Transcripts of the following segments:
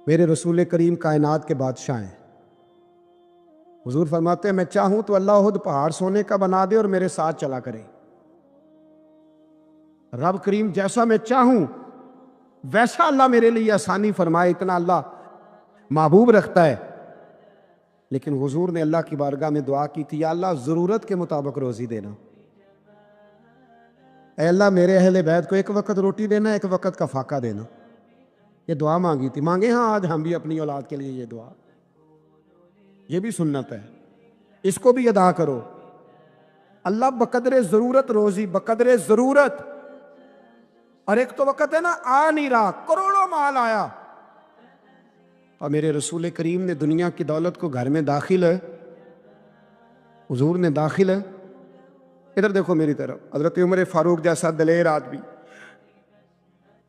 میرے رسول کریم کائنات کے بادشاہ ہیں۔ حضور فرماتے ہیں میں چاہوں تو اللہ خود پہاڑ سونے کا بنا دے اور میرے ساتھ چلا کرے۔ رب کریم جیسا میں چاہوں ویسا اللہ میرے لیے آسانی فرمائے، اتنا اللہ محبوب رکھتا ہے۔ لیکن حضور نے اللہ کی بارگاہ میں دعا کی تھی، یا اللہ ضرورت کے مطابق روزی دینا، اے اللہ میرے اہل بیت کو ایک وقت روٹی دینا، ایک وقت کا فاقہ دینا۔ یہ دعا مانگی تھی، مانگے ہاں آج ہم بھی اپنی اولاد کے لیے یہ دعا، یہ بھی سنت ہے، اس کو بھی ادا کرو۔ اللہ بقدر ضرورت روزی، بقدر ضرورت۔ اور ایک تو وقت ہے نا آ نہیں رہا، کروڑوں مال آیا اور میرے رسول کریم نے دنیا کی دولت کو گھر میں داخل ہے، حضور نے داخل ہے۔ ادھر دیکھو میری طرف، حضرت عمر فاروق جیسا دلیر آدمی،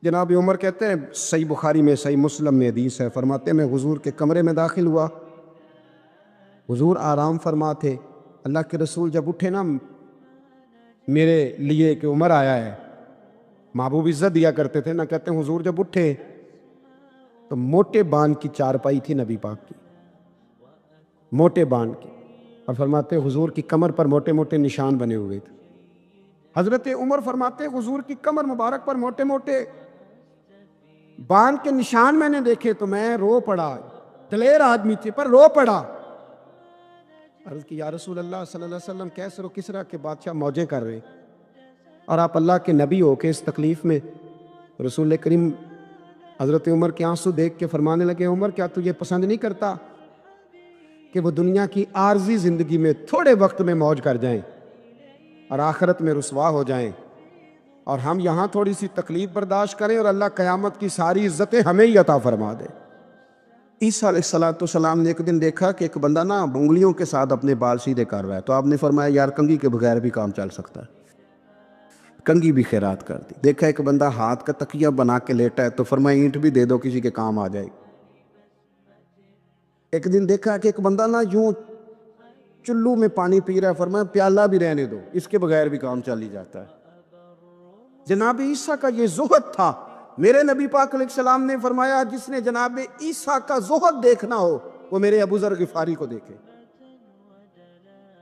جناب عمر کہتے ہیں صحیح بخاری میں صحیح مسلم میں حدیث ہے، فرماتے ہیں میں حضور کے کمرے میں داخل ہوا، حضور آرام فرما تھے۔ اللہ کے رسول جب اٹھے نا میرے لیے کہ عمر آیا ہے، محبوب عزت دیا کرتے تھے نا، کہتے ہیں حضور جب اٹھے تو موٹے بان کی چارپائی تھی نبی پاک کی، موٹے بان کی، اور فرماتے حضور کی کمر پر موٹے موٹے نشان بنے ہوئے تھے۔ حضرت عمر فرماتے حضور کی کمر مبارک پر موٹے موٹے بان کے نشان میں نے دیکھے تو میں رو پڑا، دلیر آدمی تھے پر رو پڑا۔ عرض کی یا رسول اللہ صلی اللہ علیہ وسلم کیسر و کسرا کے بادشاہ موجیں کر رہے اور آپ اللہ کے نبی ہو کے اس تکلیف میں؟ رسول کریم حضرت عمر کے آنسو دیکھ کے فرمانے لگے عمر کیا تو یہ پسند نہیں کرتا کہ وہ دنیا کی عارضی زندگی میں تھوڑے وقت میں موج کر جائیں اور آخرت میں رسوا ہو جائیں، اور ہم یہاں تھوڑی سی تکلیف برداشت کریں اور اللہ قیامت کی ساری عزتیں ہمیں ہی عطا فرما دے۔ عیسیٰ علیہ السلام نے ایک دن دیکھا کہ ایک بندہ نا انگلیوں کے ساتھ اپنے بال سیدھے کر رہا ہے، تو آپ نے فرمایا یار کنگھی کے بغیر بھی کام چل سکتا ہے، کنگھی بھی خیرات کر دی۔ دیکھا ایک بندہ ہاتھ کا تکیہ بنا کے لیٹا ہے، تو فرمایا اینٹ بھی دے دو کسی کے کام آ جائے گی۔ ایک دن دیکھا کہ ایک بندہ نا یوں چلو میں پانی پی رہا ہے، فرمایا پیالہ بھی رہنے دو، اس کے بغیر بھی کام چل ہی جاتا ہے۔ جناب عیسیٰ کا یہ زہد تھا۔ میرے نبی پاک علیہ السلام نے فرمایا جس نے جناب عیسیٰ کا زہد دیکھنا ہو وہ میرے ابو ذر غفاری کو دیکھے،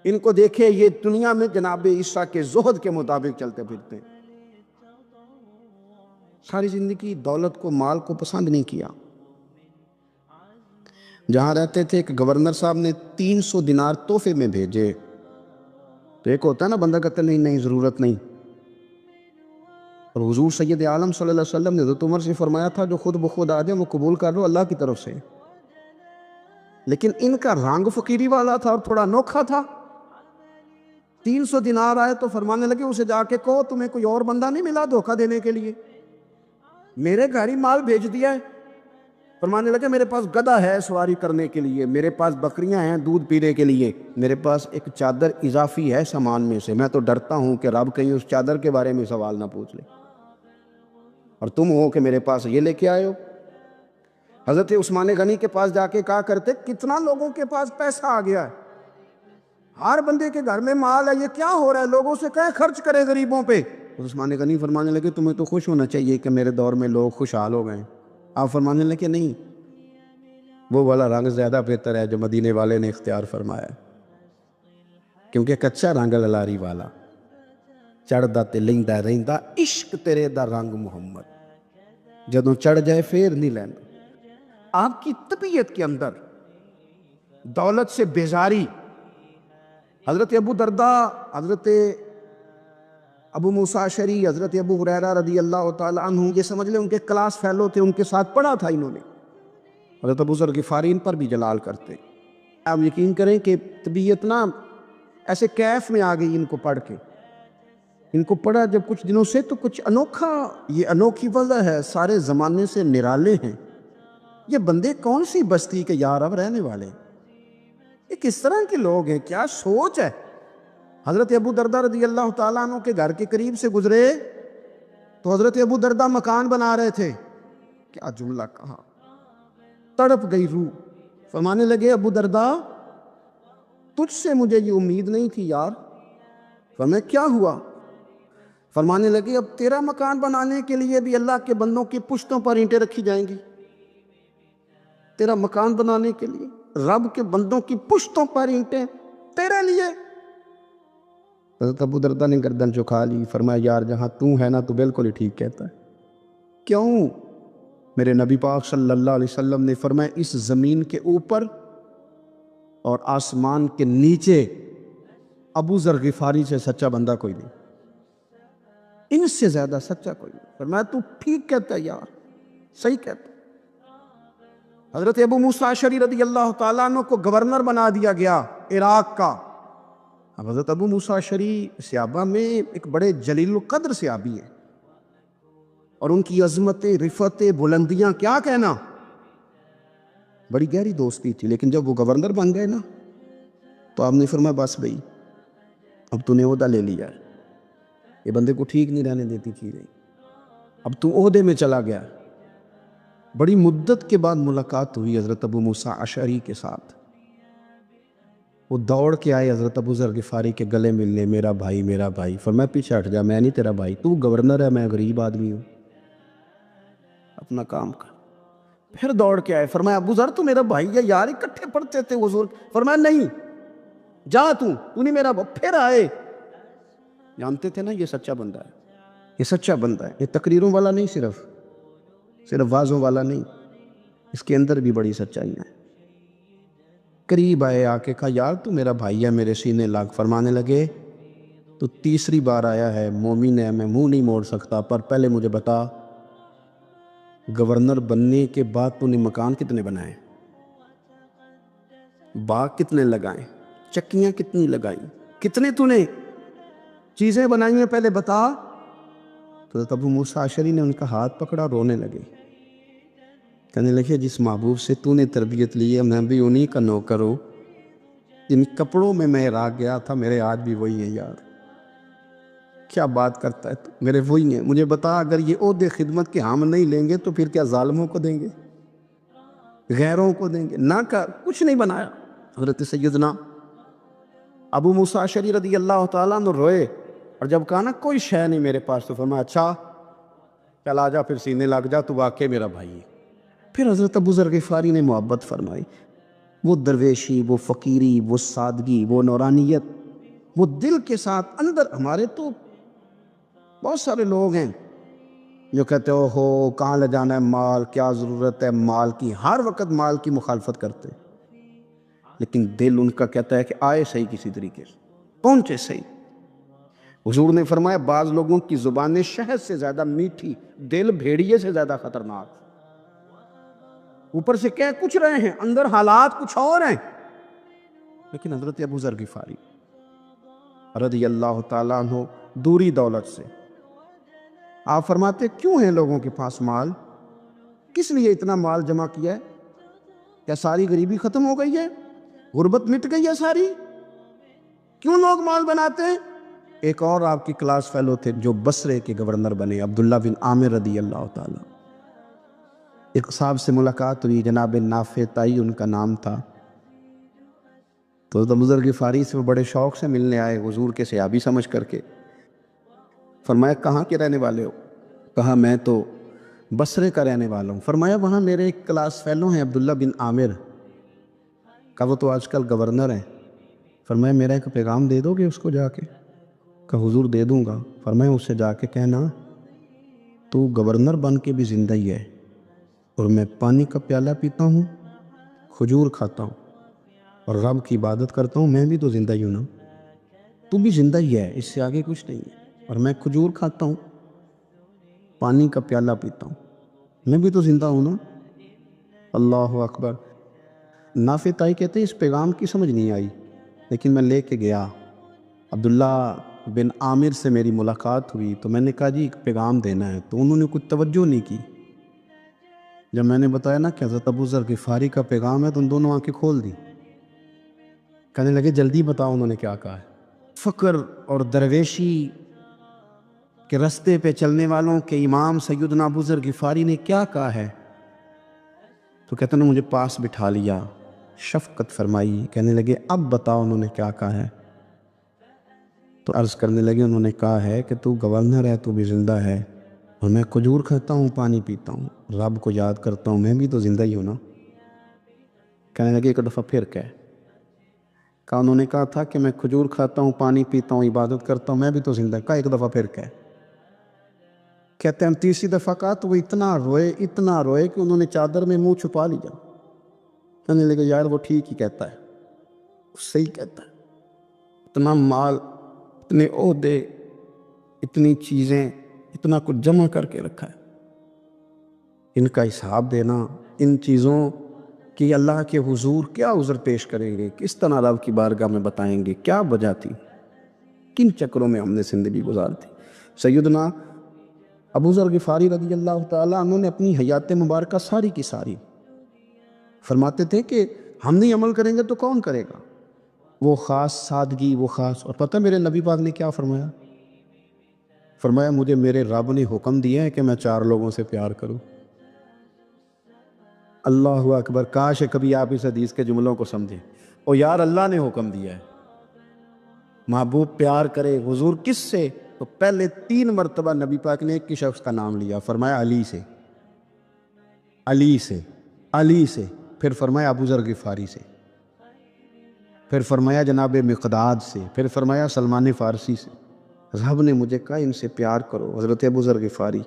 ان کو دیکھے، یہ دنیا میں جناب عیسیٰ کے زہد کے مطابق چلتے پھرتے ہیں۔ ساری زندگی دولت کو مال کو پسند نہیں کیا۔ جہاں رہتے تھے ایک گورنر صاحب نے 300 دینار تحفے میں بھیجے، تو ایک ہوتا ہے نا بندہ کہتا نہیں نہیں ضرورت نہیں، اور حضور سید عالم صلی اللہ علیہ وسلم نے حضرت عمر سے فرمایا تھا جو خود بخود آ جائے وہ قبول کر لو اللہ کی طرف سے۔ لیکن ان کا رنگ فقیری والا تھا اور تھوڑا انوکھا تھا۔ 300 دینار آئے تو فرمانے لگے اسے جا کے کہو تمہیں کوئی اور بندہ نہیں ملا دھوکہ دینے کے لیے، میرے گھر ہی مال بھیج دیا ہے۔ فرمانے لگے میرے پاس گدھا ہے سواری کرنے کے لیے، میرے پاس بکریاں ہیں دودھ پینے کے لیے، میرے پاس ایک چادر اضافی ہے سامان میں سے، میں تو ڈرتا ہوں کہ رب کہیں اس چادر کے بارے میں سوال نہ پوچھ لے، اور تم ہو کہ میرے پاس یہ لے کے آئے ہو۔ حضرت عثمان غنی کے پاس جا کے کہا کرتے کتنا لوگوں کے پاس پیسہ آ گیا ہے، ہر بندے کے گھر میں مال ہے، یہ کیا ہو رہا ہے، لوگوں سے کہیں خرچ کرے غریبوں پہ۔ عثمان غنی فرمانے لگے تمہیں تو خوش ہونا چاہیے کہ میرے دور میں لوگ خوشحال ہو گئے۔ آپ فرمانے لگے نہیں، وہ والا رنگ زیادہ بہتر ہے جو مدینے والے نے اختیار فرمایا، کیونکہ کچا رنگ للاری والا چڑھدا تے لیندا رہندا عشق تیرے دا رنگ محمد، جدوں چڑھ جائے پھر نہیں لینا۔ آپ کی طبیعت کے اندر دولت سے بیزاری۔ حضرت ابو درداء، حضرت ابو موسیٰ اشعری، حضرت ابو ہریرہ رضی اللہ تعالیٰ عنہ، یہ سمجھ لیں ان کے کلاس فیلو تھے، ان کے ساتھ پڑھا تھا انہوں نے۔ حضرت ابو ذر غفاری ان پر بھی جلال کرتے۔ آپ یقین کریں کہ طبیعت نا ایسے کیف میں آ گئی ان کو پڑھ کے، ان کو پڑھا جب کچھ دنوں سے تو کچھ انوکھا، یہ انوکھی وجہ ہے، سارے زمانے سے نرالے ہیں، یہ بندے کون سی بستی کے یا رب رہنے والے، یہ کس طرح کے لوگ ہیں، کیا سوچ ہے۔ حضرت ابو درداء رضی اللہ تعالیٰ عنہ کے گھر کے قریب سے گزرے تو حضرت ابو درداء مکان بنا رہے تھے، کیا جملہ کہا، تڑپ گئی روح۔ فرمانے لگے ابو درداء تجھ سے مجھے یہ امید نہیں تھی یار۔ فرمایا کیا ہوا؟ فرمانے لگے اب تیرا مکان بنانے کے لیے بھی اللہ کے بندوں کی پشتوں پر اینٹیں رکھی جائیں گی۔ تیرا مکان بنانے کے لیے، رب کے بندوں کی پشتوں پر اینٹیں تیرے لیے۔ حضرت ابو دردہ نے گردن جھکا لی، فرمایا یار جہاں تو ہے نا تو بالکل ہی ٹھیک کہتا ہے۔ کیوں؟ میرے نبی پاک صلی اللہ علیہ وسلم نے فرمایا اس زمین کے اوپر اور آسمان کے نیچے ابو ذر غفاری سے سچا بندہ کوئی نہیں، ان سے زیادہ سچا کوئی نہیں۔ فرمایا تو ٹھیک کہتا ہے یار، صحیح کہتا ہے۔ حضرت ابو موسیٰ اشعری رضی اللہ تعالیٰ عنہ کو گورنر بنا دیا گیا عراق کا۔ اب حضرت ابو موسیٰ اشعری صحابہ میں ایک بڑے جلیل القدر صحابی ہیں، اور ان کی عظمتیں، رفتیں، بلندیاں کیا کہنا، بڑی گہری دوستی تھی۔ لیکن جب وہ گورنر بن گئے نا تو آپ نے فرمایا بس بھائی اب تو نے عہدہ لے لیا ہے، یہ بندے کو ٹھیک نہیں رہنے دیتی چیزیں، اب تو عہدے میں چلا گیا۔ بڑی مدت کے بعد ملاقات ہوئی حضرت ابو موسیٰ اشعری کے ساتھ، وہ دوڑ کے آئے حضرت ابو ذر غفاری کے گلے ملنے، میرا بھائی میرا بھائی۔ فرمایا پیچھے ہٹ جا، میں نہیں تیرا بھائی، تو گورنر ہے، میں غریب آدمی ہوں، اپنا کام کر۔ پھر دوڑ کے آئے، فرمایا ابو ذر تو میرا بھائی ہے یار، اکٹھے پڑھتے تھے حضور۔ فرمایا نہیں جا تو نہیں میرا بھائی۔ پھر آئے، جانتے تھے نا یہ سچا بندہ ہے، یہ سچا بندہ ہے، یہ تقریروں والا نہیں، صرف وعظوں والا نہیں، اس کے اندر بھی بڑی سچائی ہے۔ قریب آئے، آ کے کہا یار تو میرا بھائی ہے، میرے سینے لگ۔ فرمانے لگے تو تیسری بار آیا ہے، مومن ہے، میں منہ نہیں موڑ سکتا، پر پہلے مجھے بتا گورنر بننے کے بعد تو نے مکان کتنے بنائے، باغ کتنے لگائے، چکیاں کتنی لگائیں، کتنے تو نے چیزیں بنائی ہیں، پہلے بتا۔ تو ابو موسیٰ اشعری نے ان کا ہاتھ پکڑا، رونے لگے، کہنے لگے جس محبوب سے تو نے تربیت لی ہے میں بھی انہی کا نوکر ہوں، جن کپڑوں میں میں عراق گیا تھا میرے آج بھی وہی ہیں یار، کیا بات کرتا ہے تو، میرے وہی ہیں۔ مجھے بتا اگر یہ عہدے خدمت کے ہم نہیں لیں گے تو پھر کیا ظالموں کو دیں گے، غیروں کو دیں گے؟ نہ کر، کچھ نہیں بنایا۔ حضرت سیدنا ابو موسیٰ اشعری رضی اللہ تعالیٰ عنہ روئے، اور جب کہا نا کوئی شے نہیں میرے پاس، تو فرمایا اچھا چل آ جا، پھر سینے لگ جا، تو واقعی میرا بھائی ہے۔ پھر حضرت ابو ذر غفاری نے محبت فرمائی، وہ درویشی، وہ فقیری، وہ سادگی، وہ نورانیت، وہ دل کے ساتھ اندر۔ ہمارے تو بہت سارے لوگ ہیں جو کہتے ہو کہاں لے جانا ہے مال، کیا ضرورت ہے مال کی، ہر وقت مال کی مخالفت کرتے، لیکن دل ان کا کہتا ہے کہ آئے صحیح، کسی طریقے سے پہنچے صحیح۔ حضور نے فرمایا بعض لوگوں کی زبانیں شہد سے زیادہ میٹھی، دل بھیڑیے سے زیادہ خطرناک، اوپر سے کہہ کچھ رہے ہیں اندر حالات کچھ اور ہیں۔ لیکن حضرت ابو ذر غفاری رضی اللہ تعالیٰ عنہ دوری دولت سے، آپ فرماتے کیوں ہیں لوگوں کے پاس مال، کس لیے اتنا مال جمع کیا ہے؟ کیا ساری غریبی ختم ہو گئی ہے، غربت مٹ گئی ہے ساری؟ کیوں لوگ مال بناتے ہیں؟ ایک اور آپ کی کلاس فیلو تھے جو بصرے کے گورنر بنے، عبداللہ بن عامر رضی اللہ تعالیٰ۔ ایک صاحب سے ملاقات ہوئی، جناب نافع تائی ان کا نام تھا، تو ابو ذر غفاری سے وہ بڑے شوق سے ملنے آئے، حضور کے صحابی سمجھ کر کے۔ فرمایا کہاں کے رہنے والے ہو؟ کہا میں تو بصرے کا رہنے والا ہوں۔ فرمایا وہاں میرے ایک کلاس فیلو ہیں عبداللہ بن عامر، کہا وہ تو آج کل گورنر ہیں۔ فرمایا میرا ایک پیغام دے دو گے اس کو جا کے؟ کہا حضور دے دوں گا۔ فرمایا اس سے جا کے کہنا تو گورنر بن کے بھی زندہ ہی ہے، اور میں پانی کا پیالہ پیتا ہوں، کھجور کھاتا ہوں اور رب کی عبادت کرتا ہوں، میں بھی تو زندہ ہی ہوں نا، تو بھی زندہ ہی ہے، اس سے آگے کچھ نہیں ہے، اور میں کھجور کھاتا ہوں، پانی کا پیالہ پیتا ہوں، میں بھی تو زندہ ہوں نا۔ اللہ اکبر۔ نافع تائی کہتے ہیں اس پیغام کی سمجھ نہیں آئی، لیکن میں لے کے گیا، عبداللہ بن عامر سے میری ملاقات ہوئی، تو میں نے کہا جی ایک پیغام دینا ہے، تو انہوں نے کچھ توجہ نہیں کی۔ جب میں نے بتایا نا کہ حضرت ابو ذر غفاری کا پیغام ہے، تو ان دونوں آنکھیں کھول دی، کہنے لگے جلدی بتاؤ انہوں نے کیا کہا ہے۔ فقر اور درویشی کے رستے پہ چلنے والوں کے امام سیدنا ابو ذر غفاری نے کیا کہا ہے؟ تو کہتے ہیں مجھے پاس بٹھا لیا، شفقت فرمائی، کہنے لگے اب بتاؤ انہوں نے کیا کہا ہے؟ تو عرض کرنے لگے انہوں نے کہا ہے کہ تو گورنر ہے، تو بھی زندہ ہے، اور میں کھجور کھاتا ہوں، پانی پیتا ہوں، رب کو یاد کرتا ہوں، میں بھی تو زندہ ہی ہوں نا۔ کہنے لگے ایک دفعہ پھر کہے. کہا انہوں نے کہا تھا کہ میں کھجور کھاتا ہوں، پانی پیتا ہوں، عبادت کرتا ہوں، میں بھی تو زندہ. کہا ایک دفعہ پھر کہے. کہتے ہیں تیسری دفعہ کہا تو وہ اتنا روئے کہ انہوں نے چادر میں منہ چھپا لیا. کہنے لگے یار وہ ٹھیک ہی کہتا ہے، صحیح کہتا ہے. اتنا مال، اتنے عہدے، اتنی چیزیں، اتنا کچھ جمع کر کے رکھا ہے، ان کا حساب دینا، ان چیزوں کی اللہ کے حضور کیا عذر پیش کریں گے، کس طرح رب کی بارگاہ میں بتائیں گے کیا وجہ تھی، کن چکروں میں ہم نے زندگی گزار دی. سیدنا ابو ذر غفاری رضی اللہ تعالیٰ عنہ نے اپنی حیات مبارکہ ساری کی ساری فرماتے تھے کہ ہم نہیں عمل کریں گے تو کون کرے گا. وہ خاص سادگی، وہ خاص. اور پتہ میرے نبی پاک نے کیا فرمایا؟ فرمایا مجھے میرے رب نے حکم دیا ہے کہ میں 4 لوگوں سے پیار کروں. اللہ اکبر. کاش کبھی آپ اس حدیث کے جملوں کو سمجھیں. او یار اللہ نے حکم دیا ہے محبوب پیار کرے. حضور کس سے؟ تو پہلے 3 مرتبہ نبی پاک نے ایک ہی شخص کا نام لیا. فرمایا علی سے، علی سے، علی سے. پھر فرمایا ابو ذر غفاری سے، پھر فرمایا جناب مقداد سے، پھر فرمایا سلمان فارسی سے. رب نے مجھے کہا ان سے پیار کرو. حضرت ابو ذر غفاری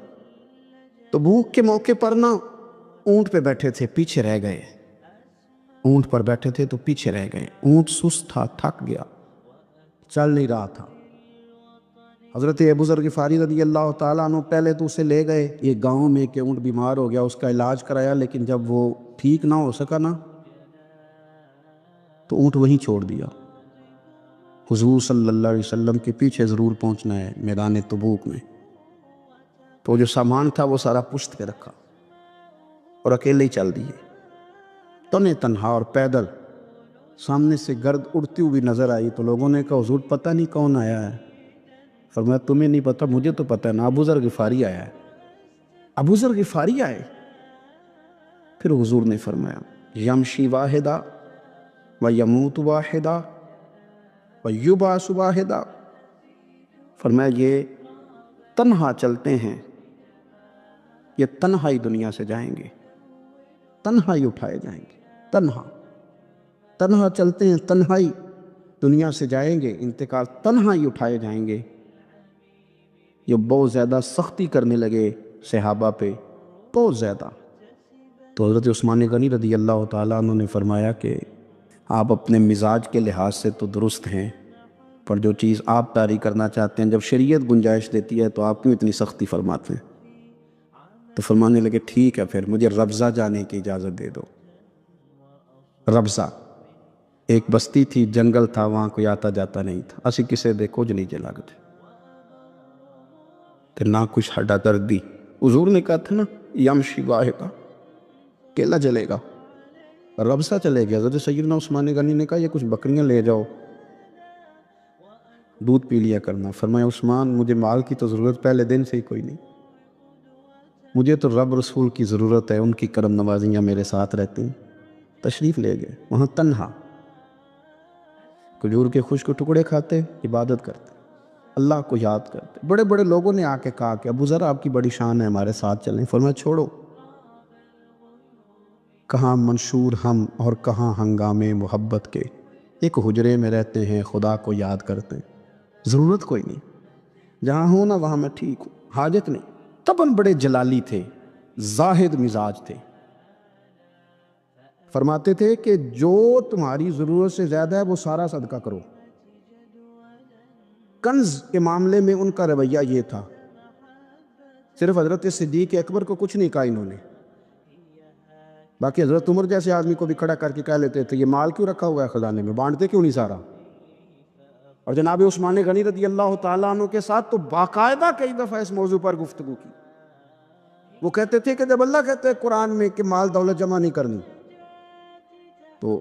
تو بھوک کے موقع پر نا اونٹ پہ بیٹھے تھے، پیچھے رہ گئے. اونٹ پر بیٹھے تھے تو پیچھے رہ گئے. اونٹ سست تھا، تھک گیا، چل نہیں رہا تھا. حضرت ابو ذر غفاری رضی اللہ تعالیٰ عنہ پہلے تو اسے لے گئے ایک گاؤں میں کہ اونٹ بیمار ہو گیا، اس کا علاج کرایا، لیکن جب وہ ٹھیک نہ ہو سکا نا تو اونٹ وہیں چھوڑ دیا. حضور صلی اللہ علیہ وسلم کے پیچھے ضرور پہنچنا ہے میدان تبوک میں. تو جو سامان تھا وہ سارا پشت پہ رکھا اور اکیلے ہی چل دیے، تنے تنہا اور پیدل. سامنے سے گرد اڑتی ہوئی نظر آئی تو لوگوں نے کہا حضور پتہ نہیں کون آیا ہے. فرمایا تمہیں نہیں پتہ، مجھے تو پتہ ہے نا، ابو ذر غفاری آیا ہے. ابو ذر غفاری آئے. پھر حضور نے فرمایا یمشی واحدہ و یموت واحدہ و یبعث واحدہ. فرمایا یہ تنہا چلتے ہیں، یہ تنہا ہی دنیا سے جائیں گے، تنہا ہی اٹھائے جائیں گے. تنہا چلتے ہیں، تنہا ہی دنیا سے جائیں گے، انتقال تنہا ہی اٹھائے جائیں گے. یہ بہت زیادہ سختی کرنے لگے صحابہ پہ، بہت زیادہ. تو حضرت عثمان غنی رضی اللہ تعالیٰ عنہ نے فرمایا کہ آپ اپنے مزاج کے لحاظ سے تو درست ہیں، پر جو چیز آپ طاری کرنا چاہتے ہیں جب شریعت گنجائش دیتی ہے تو آپ کیوں اتنی سختی فرماتے ہیں؟ تو فرمانے لگے ٹھیک ہے پھر مجھے ربضہ جانے کی اجازت دے دو. ربضہ ایک بستی تھی، جنگل تھا، وہاں کوئی آتا جاتا نہیں تھا. اسی کسے دے کچھ نہیں لگتے تے نہ کچھ ہڈا دردی. حضور نے کہا تھا نا یمشی واحدہ، کیلا چلے گا، ربضہ چلے گیا. حضرت سیدنا عثمان غنی نے کہا یہ کچھ بکریاں لے جاؤ، دودھ پی لیا کرنا. فرمایا عثمان مجھے مال کی تو ضرورت پہلے دن سے ہی کوئی نہیں، مجھے تو رب رسول کی ضرورت ہے، ان کی کرم نوازیاں میرے ساتھ رہتی ہیں. تشریف لے گئے. وہاں تنہا کھجور کے خشک ٹکڑے کھاتے، عبادت کرتے، اللہ کو یاد کرتے. بڑے بڑے لوگوں نے آ کے کہا کہ ابو ذر آپ کی بڑی شان ہے، ہمارے ساتھ چلیں. فرمایا چھوڑو، کہاں منشور ہم اور کہاں ہنگامے محبت کے، ایک حجرے میں رہتے ہیں خدا کو یاد کرتے ہیں. ضرورت کوئی نہیں، جہاں ہوں نا وہاں میں ٹھیک ہوں، حاجت نہیں. تباً بڑے جلالی تھے، زاہد مزاج تھے. فرماتے تھے کہ جو تمہاری ضرورت سے زیادہ ہے وہ سارا صدقہ کرو. کنز کے معاملے میں ان کا رویہ یہ تھا. صرف حضرت صدیق اکبر کو کچھ نہیں کہا انہوں نے، باقی حضرت عمر جیسے آدمی کو بھی کھڑا کر کے کہہ لیتے تھے یہ مال کیوں رکھا ہوا ہے خزانے میں، بانٹتے کیوں نہیں سارا. اور جناب عثمان غنی رضی اللہ تعالیٰ عنہ کے ساتھ تو باقاعدہ کئی دفعہ اس موضوع پر گفتگو کی. وہ کہتے تھے کہ جب اللہ کہتے ہیں قرآن میں کہ مال دولت جمع نہیں کرنی، تو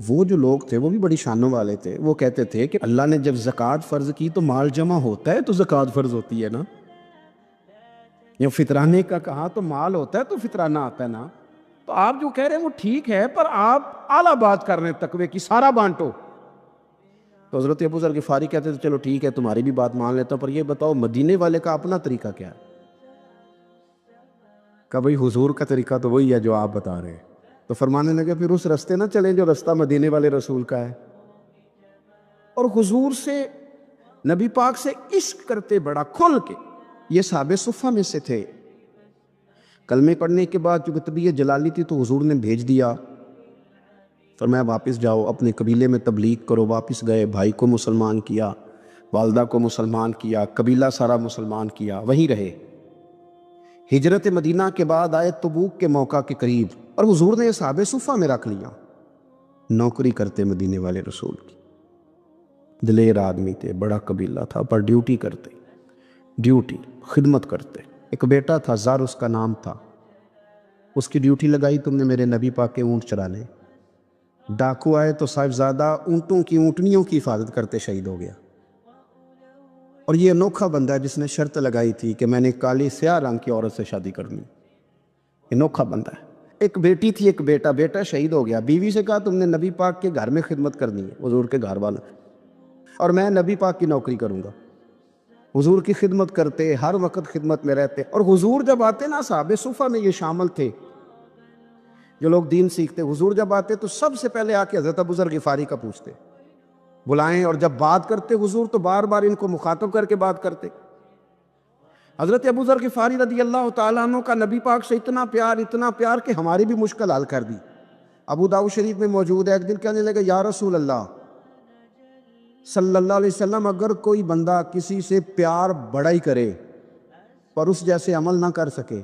وہ جو لوگ تھے وہ بھی بڑی شانوں والے تھے. وہ کہتے تھے کہ اللہ نے جب زکوٰۃ فرض کی تو مال جمع ہوتا ہے تو زکوٰۃ فرض ہوتی ہے نا. یا فطرانے کا کہا تو مال ہوتا ہے تو فطرانہ آتا ہے نا. تو آپ جو کہہ رہے ہیں وہ ٹھیک ہے، پر آپ اعلیٰ بات کر رہے ہیں تقوی کی، سارا بانٹو. تو حضرت ابو ذر غفاری کہتے تھے چلو ٹھیک ہے تمہاری بھی بات مان لیتا ہوں، پر یہ بتاؤ مدینے والے کا اپنا طریقہ کیا ہے؟ کہ بھئی حضور کا طریقہ تو وہی ہے جو آپ بتا رہے ہیں. تو فرمانے لگے پھر اس رستے نہ چلیں جو رستہ مدینے والے رسول کا ہے. اور حضور سے نبی پاک سے عشق کرتے بڑا کھل کے. یہ صحابہ صفہ میں سے تھے. کلمے پڑھنے کے بعد چونکہ طبیعت جلالی تھی تو حضور نے بھیج دیا، فرمایا واپس جاؤ اپنے قبیلے میں تبلیغ کرو. واپس گئے، بھائی کو مسلمان کیا، والدہ کو مسلمان کیا، قبیلہ سارا مسلمان کیا، وہیں رہے. ہجرت مدینہ کے بعد آئے تبوک کے موقع کے قریب، اور حضور نے یہ صحابہ صفہ میں رکھ لیا. نوکری کرتے مدینے والے رسول کی، دلیر آدمی تھے، بڑا قبیلہ تھا، پر ڈیوٹی کرتے، ڈیوٹی خدمت کرتے. ایک بیٹا تھا، زار اس کا نام تھا. اس کی ڈیوٹی لگائی تم نے میرے نبی پاک کے اونٹ چرانے. ڈاکو آئے تو صاحبزادہ اونٹوں کی اونٹنیوں کی حفاظت کرتے شہید ہو گیا. اور یہ انوکھا بندہ ہے جس نے شرط لگائی تھی کہ میں نے کالی سیاہ رنگ کی عورت سے شادی کرنی. انوکھا بندہ ہے. ایک بیٹی تھی، ایک بیٹا. بیٹا شہید ہو گیا. بیوی سے کہا تم نے نبی پاک کے گھر میں خدمت کرنی ہے، حضور کے گھر والا، اور میں نبی پاک کی نوکری کروں گا. حضور کی خدمت کرتے، ہر وقت خدمت میں رہتے. اور حضور جب آتے نا، صحابہ صفہ میں یہ شامل تھے جو لوگ دین سیکھتے. حضور جب آتے تو سب سے پہلے آ کے حضرت ابو ذر غفاری کا پوچھتے، بلائیں. اور جب بات کرتے حضور تو بار بار ان کو مخاطب کر کے بات کرتے. حضرت ابو ذر غفاری رضی اللہ تعالیٰ عنہ کا نبی پاک سے اتنا پیار کہ ہماری بھی مشکل حل کر دی. ابو داؤد شریف میں موجود ہے. ایک دن کہنے لگے یا رسول اللہ صلی اللہ علیہ وسلم، اگر کوئی بندہ کسی سے پیار بڑا ہی کرے پر اس جیسے عمل نہ کر سکے،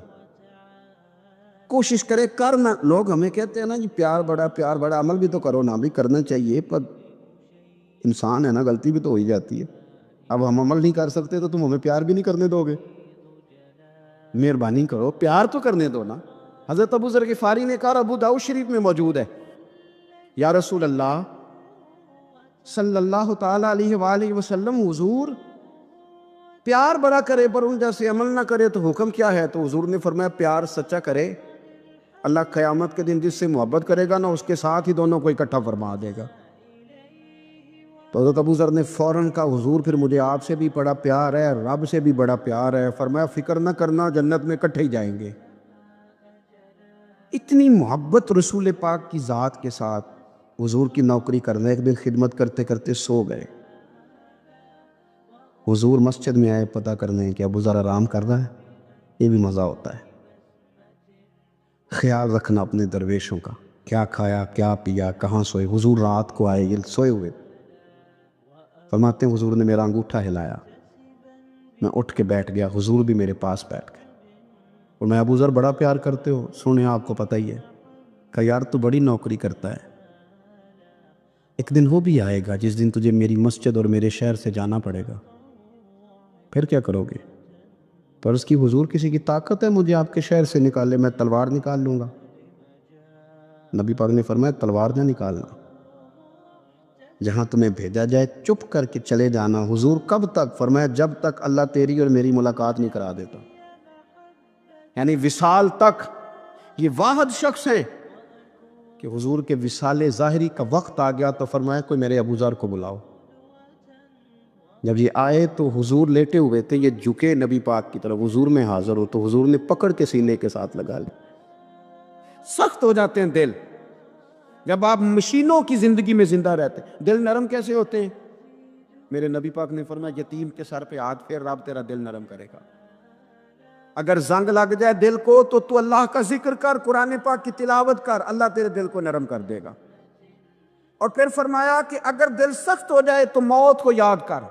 کوشش کرے کر نہ. لوگ ہمیں کہتے ہیں نا جی پیار بڑا، عمل بھی تو کرو. نہ بھی کرنا چاہیے، پر انسان ہے نا، غلطی بھی تو ہو ہی جاتی ہے. اب ہم عمل نہیں کر سکتے تو تم ہمیں پیار بھی نہیں کرنے دو گے؟ مہربانی کرو، پیار تو کرنے دو نا. حضرت ابو ذر غفاری نے کہا، ابو داؤد شریف میں موجود ہے، یا رسول اللہ صلی اللہ تعالیٰ علیہ وآلہ وسلم، حضور پیار بڑا کرے پر ان جیسے عمل نہ کرے تو حکم کیا ہے؟ تو حضور نے فرمایا پیار سچا کرے، اللہ قیامت کے دن جس سے محبت کرے گا نا اس کے ساتھ ہی دونوں کو اکٹھا فرما دے گا. تو حضرت ابو ذر نے فوراً کہا، حضور پھر مجھے آپ سے بھی بڑا پیار ہے، رب سے بھی بڑا پیار ہے. فرمایا فکر نہ کرنا، جنت میں اکٹھے ہی جائیں گے. اتنی محبت رسول پاک کی ذات کے ساتھ. حضور کی نوکری کرنا. ایک دن خدمت کرتے کرتے سو گئے. حضور مسجد میں آئے پتہ کرنے کہ ابو ذر آرام کر رہا ہے. یہ بھی مزہ ہوتا ہے، خیال رکھنا اپنے درویشوں کا، کیا کھایا کیا پیا، کہاں سوئے. حضور رات کو آئے، یہ سوئے ہوئے. فرماتے ہیں حضور نے میرا انگوٹھا ہلایا، میں اٹھ کے بیٹھ گیا. حضور بھی میرے پاس بیٹھ گئے. اور میں ابو ذر بڑا پیار کرتے ہو؟ سنیں آپ کو پتہ ہی ہے. کہا یار تو بڑی نوکری کرتا ہے، ایک دن وہ بھی آئے گا جس دن تجھے میری مسجد اور میرے شہر سے جانا پڑے گا، پھر کیا کرو گے؟ پر اس کی حضور کسی کی طاقت ہے مجھے آپ کے شہر سے نکالے؟ میں تلوار نکال لوں گا. نبی پاک نے فرمایا تلوار نہ نکالنا، جہاں تمہیں بھیجا جائے چپ کر کے چلے جانا. حضور کب تک؟ فرمایا جب تک اللہ تیری اور میری ملاقات نہیں کرا دیتا. یعنی وصال تک. یہ واحد شخص ہیں کہ حضور کے وصال ظاہری کا وقت آ گیا تو فرمایا کوئی میرے ابو ذر کو بلاؤ. جب یہ آئے تو حضور لیٹے ہوئے تھے، یہ جھکے نبی پاک کی طرف، حضور میں حاضر ہو تو حضور نے پکڑ کے سینے کے ساتھ لگا لی. سخت ہو جاتے ہیں دل جب آپ مشینوں کی زندگی میں زندہ رہتے ہیں. دل نرم کیسے ہوتے ہیں؟ میرے نبی پاک نے فرمایا یتیم کے سر پہ ہاتھ پھیر، رب تیرا دل نرم کرے گا. اگر زنگ لگ جائے دل کو تو اللہ کا ذکر کر، قرآن پاک کی تلاوت کر، اللہ تیرے دل کو نرم کر دے گا. اور پھر فرمایا کہ اگر دل سخت ہو جائے تو موت کو یاد کر،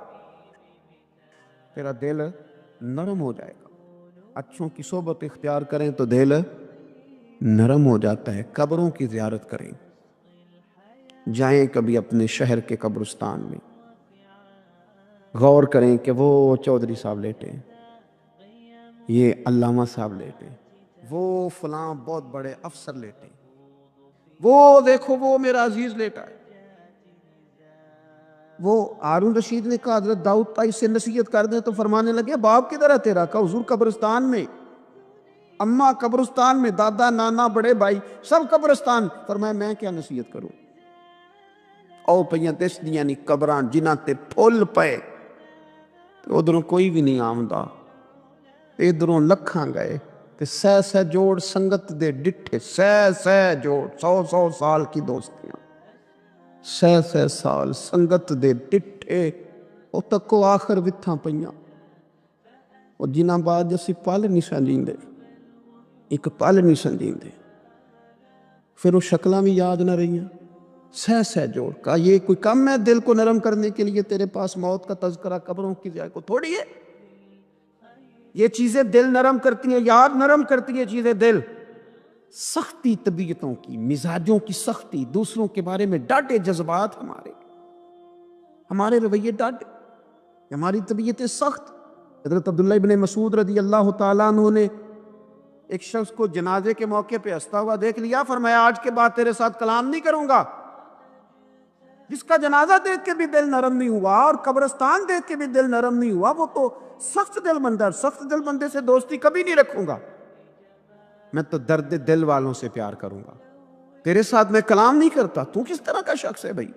تیرا دل نرم ہو جائے گا. اچھوں کی صحبت اختیار کریں تو دل نرم ہو جاتا ہے. قبروں کی زیارت کریں، جائیں کبھی اپنے شہر کے قبرستان میں، غور کریں کہ وہ چودھری صاحب لیٹے ہیں، یہ علامہ صاحب لیٹے ہیں، وہ فلاں بہت بڑے افسر لیٹے ہیں، وہ دیکھو وہ میرا عزیز لیٹا ہے. وہ ہارون رشید نے کہا حضرت داؤد تائی سے نصیحت کر دیں تو فرمانے لگے باپ کدھر ہے تیرا؟ کہا حضور قبرستان میں، اماں قبرستان میں، دادا نانا بڑے بھائی سب قبرستان. فرمایا میں کیا نصیحت کروں؟ او پہیاں دس دیاں نہیں قبران جنہ تے پھول پے، ادھروں کوئی بھی نہیں آمدہ، ادھروں لکھاں گئے، تے سہ جوڑ سنگت دے ڈٹھے، سہ جوڑ 100 سال کی دوستیاں، سہ سال سنگت دے ڈٹھے، او تکو آخر وتھاں پئیاں، او جنہاں بعد اسی پل نہیں سمجھیندے، ایک پل نہیں سمجھیندے، پھر وہ شکلاں بھی یاد نہ رہیاں، سہ جوڑ کا یہ کوئی کم ہے دل کو نرم کرنے کے لیے؟ تیرے پاس موت کا تذکرہ قبروں کی جائے کو تھوڑی ہے، یہ چیزیں دل نرم کرتی ہیں، یاد نرم کرتی ہیں چیزیں دل، سختی طبیعتوں کی، مزاجوں کی سختی، دوسروں کے بارے میں ڈاٹے جذبات، ہمارے رویے ڈاٹے، ہماری طبیعتیں سخت۔ حضرت عبداللہ ابن مسعود رضی اللہ تعالیٰ عنہ نے ایک شخص کو جنازے کے موقع پہ ہنستا ہوا دیکھ لیا، فرمایا آج کے بعد تیرے ساتھ کلام نہیں کروں گا۔ جس کا جنازہ دیکھ کے بھی دل نرم نہیں ہوا اور قبرستان دیکھ کے بھی دل نرم نہیں ہوا، وہ تو سخت دل بندہ، سخت دل بندے سے دوستی کبھی نہیں رکھوں گا، میں تو درد دل والوں سے پیار کروں گا، تیرے ساتھ میں کلام نہیں کرتا۔ تو کس طرح کا شخص ہے بھائی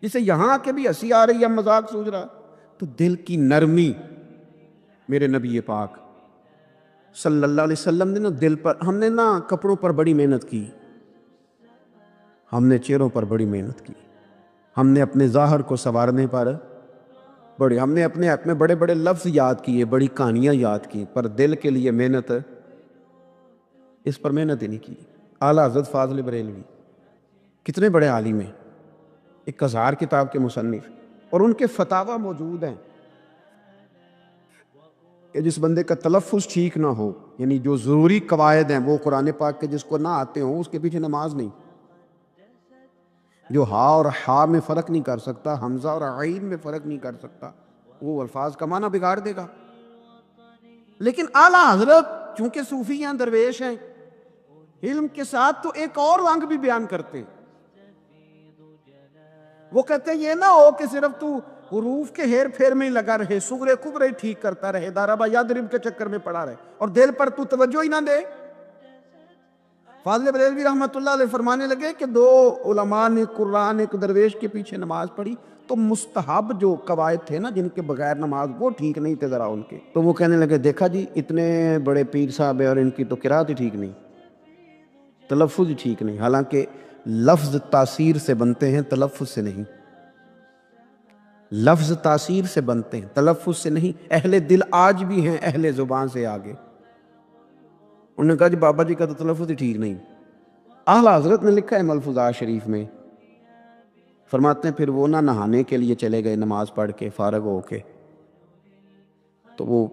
جسے یہاں آ کے بھی ہنسی آ رہی ہے، مذاق سوچ رہا؟ تو دل کی نرمی، میرے نبی پاک صلی اللہ علیہ وسلم نے نا دل پر، ہم نے نا کپڑوں پر بڑی محنت کی، ہم نے چہروں پر بڑی محنت کی، ہم نے اپنے ظاہر کو سنوارنے پر ہم نے اپنے آپ میں بڑے بڑے لفظ یاد کیے، بڑی کہانیاں یاد کی، پر دل کے لیے محنت، اس پر محنت ہی نہیں کی۔ اعلیٰ حضرت فاضل بریلوی کتنے بڑے عالم ہیں، 1000 کتاب کے مصنف، اور ان کے فتاوی موجود ہیں کہ جس بندے کا تلفظ ٹھیک نہ ہو، یعنی جو ضروری قواعد ہیں وہ قرآن پاک کے جس کو نہ آتے ہوں، اس کے پیچھے نماز نہیں۔ جو ہا اور ہا میں فرق نہیں کر سکتا، حمزہ اور عین میں فرق نہیں کر سکتا، وہ الفاظ کا معنی بگاڑ دے گا۔ لیکن اعلیٰ حضرت چونکہ صوفی ہیں، درویش ہیں، علم کے ساتھ تو ایک اور رنگ بھی بیان کرتے ہیں۔ وہ کہتے ہیں یہ نہ ہو کہ صرف تو حروف کے ہیر پھیر میں ہی لگا رہے، صغرے کبرے ٹھیک کرتا رہے، داربا یادرب کے چکر میں پڑا رہے، اور دل پر تو توجہ ہی نہ دے۔ فاضل بریلوی رحمۃ اللہ علیہ فرمانے لگے کہ 2 علماء نے قرآن ایک درویش کے پیچھے نماز پڑھی تو مستحب جو قواعد تھے نا جن کے بغیر نماز، وہ ٹھیک نہیں تھے ذرا ان کے، تو وہ کہنے لگے دیکھا جی اتنے بڑے پیر صاحب ہیں اور ان کی تو قرات ہی ٹھیک نہیں، تلفظ ہی ٹھیک نہیں، حالانکہ لفظ تاثیر سے بنتے ہیں، تلفظ سے نہیں، لفظ تاثیر سے بنتے ہیں، تلفظ سے نہیں۔ اہل دل آج بھی ہیں اہل زبان سے آگے، انہوں نے کہا جی بابا جی کا تو تلفظ ہی ٹھیک نہیں۔ اعلیٰ حضرت نے لکھا ہے ملفوظات شریف میں، فرماتے ہیں پھر وہ نہ نہانے کے لیے چلے گئے، نماز پڑھ کے فارغ ہو کے، تو وہ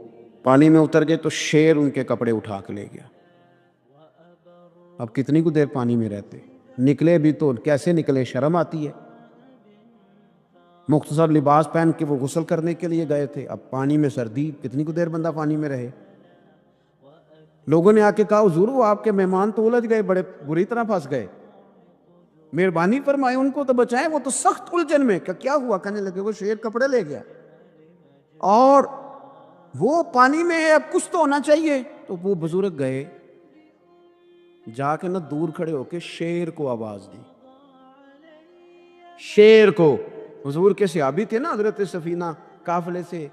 پانی میں اتر گئے تو شیر ان کے کپڑے اٹھا کے لے گیا۔ اب کتنی کو دیر پانی میں رہتے، نکلے بھی تو کیسے نکلے، شرم آتی ہے۔ مختصر لباس پہن کے وہ غسل کرنے کے لیے گئے تھے، اب پانی میں سردی، کتنی کو دیر بندہ پانی میں رہے۔ لوگوں نے آ کے کہا حضور وہ آپ کے مہمان تو الجھ گئے، بڑے بری طرح پھنس گئے، مہربانی فرمائے ان کو تو بچائیں، وہ تو سخت الجھن میں۔ کہ کیا ہوا؟ کہنے لگے وہ شیر کپڑے لے گیا اور وہ پانی میں ہے، اب کچھ تو ہونا چاہیے۔ تو وہ بزرگ گئے، جا کے نہ دور کھڑے ہو کے شیر کو آواز دی، شیر کو۔ حضور کے صحابی تھے نا حضرت سفینہ، قافلے سے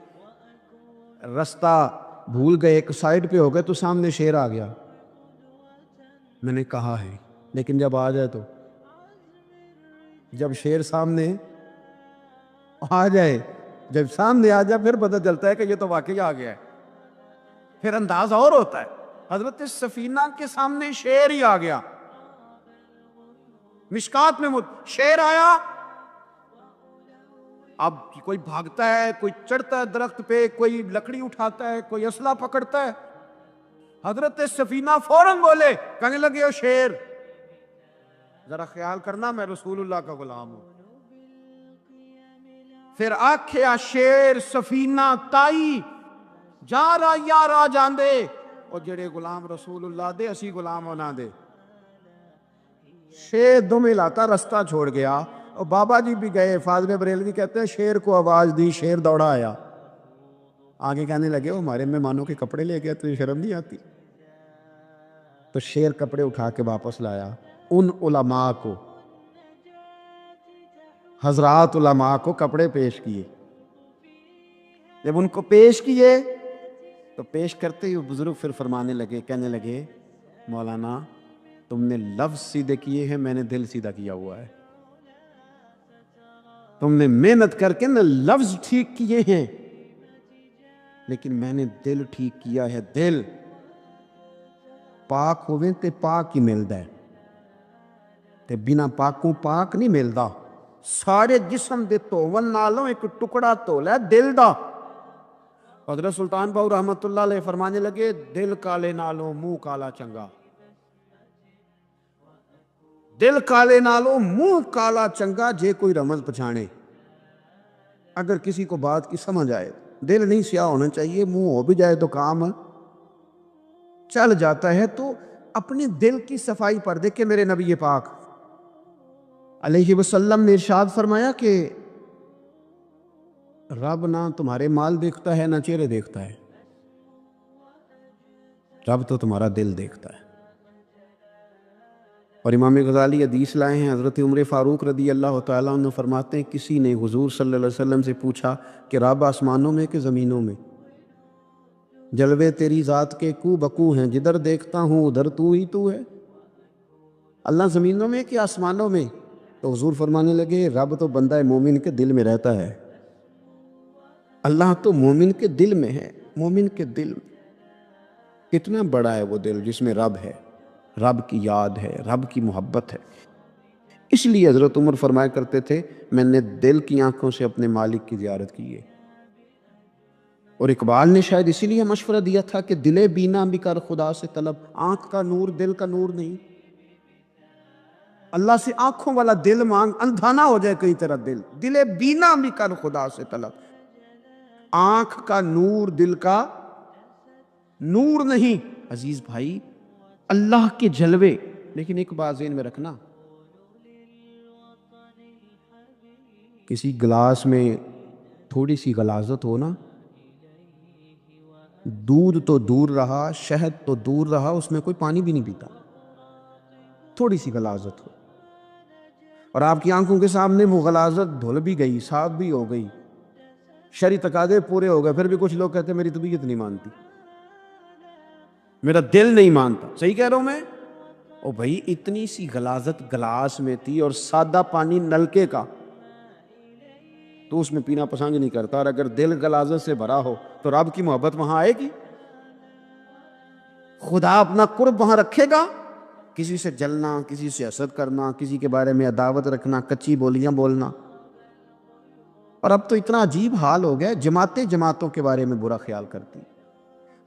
رستہ بھول گئے، ایک سائیڈ پہ ہو گئے تو سامنے شیر آ گیا۔ میں نے کہا ہے لیکن جب آ جائے تو، جب شیر سامنے آ جائے، جب سامنے آ جائے پھر پتہ چلتا ہے کہ یہ تو واقعی آ گیا ہے، پھر انداز اور ہوتا ہے۔ حضرت سفینہ کے سامنے شیر ہی آ گیا، مشکات میں شیر آیا، اب کوئی بھاگتا ہے، کوئی چڑھتا ہے درخت پہ، کوئی لکڑی اٹھاتا ہے، کوئی اسلحہ پکڑتا ہے۔ حضرت سفینہ فوراً بولے، کہنے لگے او شیر ذرا خیال کرنا میں رسول اللہ کا غلام ہوں۔ پھر آکھیا شیر سفینہ تائی جا رہا یا راہ جاندے، اور جڑے غلام رسول اللہ دے اسی غلام ہونا دے۔ شیر دم ہلاتا رستہ چھوڑ گیا، اور بابا جی بھی گئے، فاضل بریلوی کہتے ہیں شیر کو آواز دی، شیر دوڑا آیا، آگے کہنے لگے وہ ہمارے مہمانوں کے کپڑے لے گیا، تجھے شرم نہیں آتی؟ تو شیر کپڑے اٹھا کے واپس لایا۔ ان علماء کو، حضرات علماء کو کپڑے پیش کیے، جب ان کو پیش کیے تو پیش کرتے ہی وہ بزرگ پھر فرمانے لگے، کہنے لگے مولانا تم نے لفظ سیدھے کیے ہیں، میں نے دل سیدھا کیا ہوا ہے. تم نے محنت کر کے نا لفظ ٹھیک کیے ہیں، لیکن میں نے دل ٹھیک کیا ہے. دل پاک ہوئے تے پاک ہی ملتا ہے، تے بنا پاکوں پاک نہیں ملتا. سارے جسم دے دھون نالوں ایک ٹکڑا دھولا ہے دل دا. حضرت سلطان باؤ رحمت اللہ علیہ فرمانے لگے دل کالے نالوں منہ کالا چنگا. دل کالے نالوں منہ کالا چنگا جے کوئی رمز پچھانے. اگر کسی کو بات کی سمجھ آئے، دل نہیں سیاہ ہونا چاہیے، منہ ہو بھی جائے تو کام چل جاتا ہے. تو اپنے دل کی صفائی پر دیکھ کے میرے نبی پاک علیہ وسلم نے ارشاد فرمایا کہ رب نہ تمہارے مال دیکھتا ہے نہ چہرے دیکھتا ہے، رب تو تمہارا دل دیکھتا ہے. اور امام غزالی حدیث لائے ہیں، حضرت عمر فاروق رضی اللہ تعالیٰ عنہ فرماتے ہیں کسی نے حضور صلی اللہ علیہ وسلم سے پوچھا کہ رب آسمانوں میں کہ زمینوں میں؟ جلوے تیری ذات کے کو بکو ہیں، جدھر دیکھتا ہوں ادھر تو ہی تو ہے. اللہ زمینوں میں کہ آسمانوں میں؟ تو حضور فرمانے لگے رب تو بندہ مومن کے دل میں رہتا ہے، اللہ تو مومن کے دل میں ہے. مومن کے دل میں کتنا بڑا ہے وہ دل جس میں رب ہے، رب کی یاد ہے، رب کی محبت ہے. اس لیے حضرت عمر فرمایا کرتے تھے میں نے دل کی آنکھوں سے اپنے مالک کی زیارت کی ہے. اور اقبال نے شاید اسی لیے مشورہ دیا تھا کہ دل بینا بھی کر خدا سے طلب. آنکھ کا نور دل کا نور نہیں. اللہ سے آنکھوں والا دل مانگ، اندھا نہ ہو جائے کئی طرح دل. دل بینا بھی کر خدا سے طلب. آنکھ کا نور دل کا نور نہیں. عزیز بھائی اللہ کے جلوے. لیکن ایک بات ذہن میں رکھنا، کسی گلاس میں تھوڑی سی غلاظت ہو نا، دودھ تو دور رہا، شہد تو دور رہا، اس میں کوئی پانی بھی نہیں پیتا. تھوڑی سی غلاظت ہو اور آپ کی آنکھوں کے سامنے وہ غلاظت دھل بھی گئی، صاف بھی ہو گئی، شرعی تقاضے پورے ہو گئے، پھر بھی کچھ لوگ کہتے ہیں میری طبیعت نہیں مانتی، میرا دل نہیں مانتا. صحیح کہہ رہا ہوں میں؟ او بھائی اتنی سی غلاظت گلاس میں تھی اور سادہ پانی نلکے کا، تو اس میں پینا پسند نہیں کرتا. اور اگر دل غلاظت سے بھرا ہو تو رب کی محبت وہاں آئے گی؟ خدا اپنا قرب وہاں رکھے گا؟ کسی سے جلنا، کسی سے حسد کرنا، کسی کے بارے میں عداوت رکھنا، کچی بولیاں بولنا. اور اب تو اتنا عجیب حال ہو گیا، جماعتیں جماعتوں کے بارے میں برا خیال کرتی.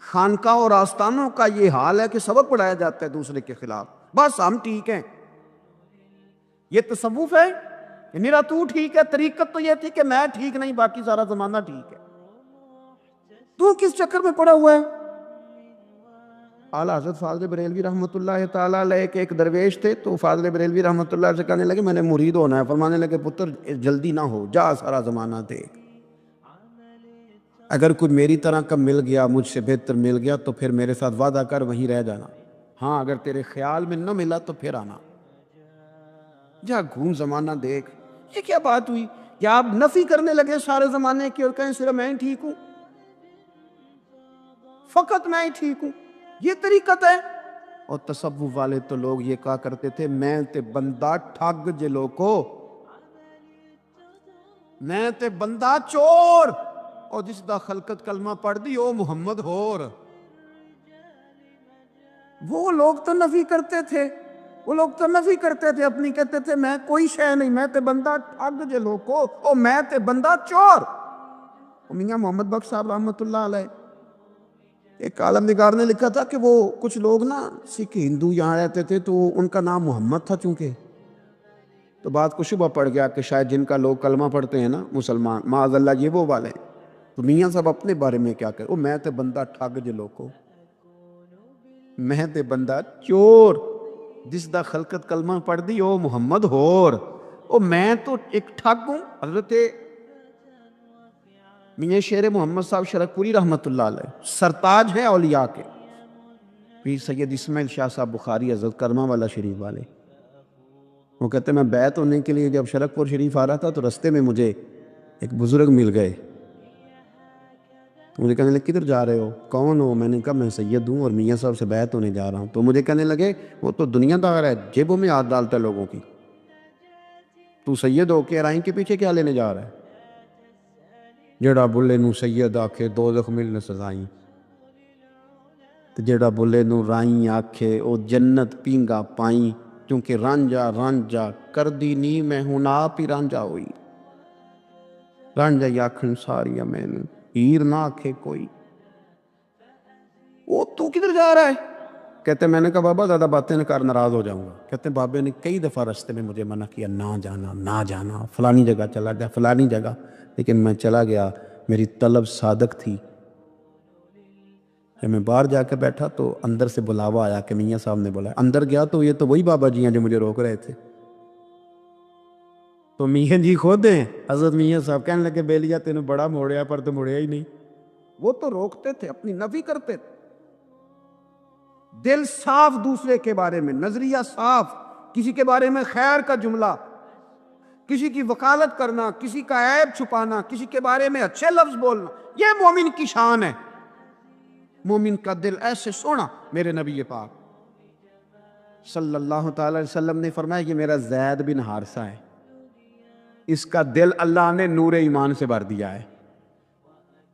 خانقاہ اور آستانوں کا یہ حال ہے کہ سبق پڑھایا جاتا ہے دوسرے کے خلاف، بس ہم ٹھیک ہیں. یہ تصوف ہے کہ میرا تو ٹھیک ہے؟ طریقت تو یہ تھی کہ میں ٹھیک نہیں باقی سارا زمانہ ٹھیک ہے. تو کس چکر میں پڑا ہوا ہے؟ اعلیٰ حضرت فاضل بریلوی رحمۃ اللہ تعالیٰ علیہ کے ایک درویش تھے، تو فاضل بریلوی رحمۃ اللہ سے کہنے لگے میں نے مرید ہونا ہے. فرمانے لگے پتر جلدی نہ ہو، جا سارا زمانہ دیکھ، اگر کوئی میری طرح کا مل گیا، مجھ سے بہتر مل گیا تو پھر میرے ساتھ وعدہ کر وہیں رہ جانا. ہاں اگر تیرے خیال میں نہ ملا تو پھر آنا، جا گھوم زمانہ دیکھ. یہ کیا بات ہوئی؟ کیا آپ نفی کرنے لگے سارے زمانے کی اور کہیں صرف میں ہی ٹھیک ہوں، فقط میں ہی ٹھیک ہوں؟ یہ طریقت ہے؟ اور تصوف والے تو لوگ یہ کہا کرتے تھے میں تے بندہ ٹھگ جے لوکو، میں تے بندہ چور، اور جس دا خلقت کلمہ پڑھ دی او محمد ہور. وہ لوگ تو نفی کرتے تھے، وہ لوگ تو نفی کرتے تھے اپنی، کہتے تھے میں کوئی شے نہیں، میں تے بندہ ٹھگ جے لوکو، او میں تے بندہ چور. میاں محمد بخش صاحب رحمۃ اللہ علیہ، ایک عالم نگار نے لکھا تھا کہ وہ کچھ لوگ نا سکھ ہندو یہاں رہتے تھے تو ان کا نام محمد تھا چونکہ، تو بات کو شبہ پڑ گیا کہ شاید جن کا لوگ کلمہ پڑھتے ہیں نا مسلمان، معاذ اللہ یہ وہ والے. تو میاں صاحب اپنے بارے میں کیا کہ میں تے بندہ ٹھگ جے لوکو، میں تے بندہ چور، جس دا خلقت کلمہ پڑھ دی او محمد ہور. او میں تو ایک ٹھگ ہوں. حضرت میاں شیر محمد صاحب شرک پوری رحمۃ اللہ علیہ سرتاج ہیں اولیاء کے، پیر سید اسماعیل شاہ صاحب بخاری حضرت کرما والا شریف والے. وہ کہتے ہیں میں بیعت ہونے کے لیے جب شرک پور شریف آ رہا تھا تو رستے میں مجھے ایک بزرگ مل گئے، مجھے کہنے لگے کدھر جا رہے ہو، کون ہو؟ میں نے کہا میں سید ہوں اور میاں صاحب سے بیعت ہونے جا رہا ہوں۔ تو مجھے کہنے لگے وہ تو دنیا دار ہے، جیبوں میں ہاتھ ڈالتا ہے لوگوں کی، تو سید ہو کے رائن کے پیچھے کیا لینے جا رہا ہے؟ جڑا بلے نو سید آکھے دوزخ ملنے سزائیں، تے جڑا بلے نو رائیں آکھے او جنت پینگا پائیں، کیونکہ رانجا رانجا کر دی نی میں ہوں آپ ہی رانجا ہوئی۔ رانجا ہی آکھن ساریا میں نے، ہیر نہ آکھے کوئی۔ وہ تو کدھر جا رہا ہے؟ کہتے میں نے کہا بابا زیادہ باتیں نہ کر، ناراض ہو جاؤں گا۔ کہتے بابے نے کئی دفعہ رستے میں مجھے منع کیا، نہ جانا نہ جانا، فلانی جگہ چلا جا فلانی جگہ، لیکن میں چلا گیا، میری طلب صادق تھی۔ جب میں باہر جا کے بیٹھا تو اندر سے بلاوا آیا کہ میاں صاحب نے بولا، اندر گیا تو یہ تو وہی بابا جی ہیں جو مجھے روک رہے تھے۔ تو میاں جی خود ہیں، حضرت میاں صاحب کہنے لگے بیلیا تینوں بڑا موڑیا پر تو مڑیا ہی نہیں۔ وہ تو روکتے تھے، اپنی نفی کرتے تھے، دل صاف دوسرے کے بارے میں، نظریہ صاف، کسی کے بارے میں خیر کا جملہ، کسی کی وکالت کرنا، کسی کا عیب چھپانا، کسی کے بارے میں اچھے لفظ بولنا، یہ مومن کی شان ہے۔ مومن کا دل ایسے سونا، میرے نبی پاک صلی اللہ تعالی علیہ وسلم نے فرمایا کہ میرا زید بن حارثہ ہے، اس کا دل اللہ نے نور ایمان سے بھر دیا ہے،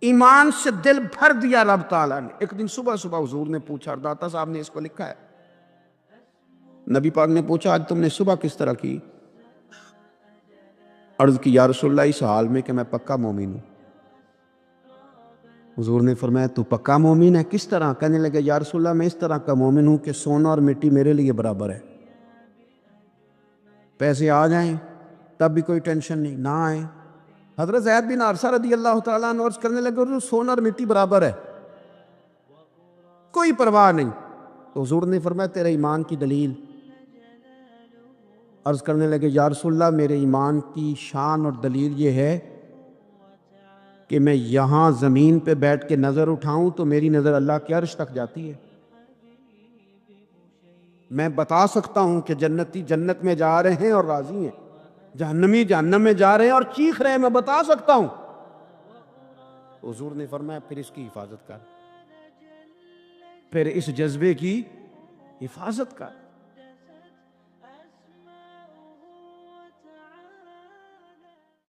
ایمان سے دل بھر دیا رب تعالیٰ نے۔ ایک دن صبح صبح حضور نے پوچھا، اور داتا صاحب نے اس کو لکھا ہے، نبی پاک نے پوچھا آج تم نے صبح کس طرح کی؟ عرض کی یا رسول اللہ اس حال میں کہ میں پکا مومن ہوں۔ حضور نے فرمایا تو پکا مومن ہے، کس طرح؟ کہنے لگے یا رسول اللہ میں اس طرح کا مومن ہوں کہ سونا اور مٹی میرے لیے برابر ہے، پیسے آ جائیں تب بھی کوئی ٹینشن نہیں، نہ آئیں۔ حضرت زید بن حارثہ رضی اللہ تعالیٰ عنہ عرض کرنے لگے حضور سونا اور مٹی برابر ہے، کوئی پرواہ نہیں۔ تو حضور نے فرمایا تیرے ایمان کی دلیل؟ عرض کرنے لگے یا رسول اللہ میرے ایمان کی شان اور دلیل یہ ہے کہ میں یہاں زمین پہ بیٹھ کے نظر اٹھاؤں تو میری نظر اللہ کے عرش تک جاتی ہے، میں بتا سکتا ہوں کہ جنتی جنت میں جا رہے ہیں اور راضی ہیں، جہنمی جہنم میں جا رہے ہیں اور چیخ رہے ہیں، میں بتا سکتا ہوں۔ حضور نے فرمایا پھر اس کی حفاظت کر، پھر اس جذبے کی حفاظت کر۔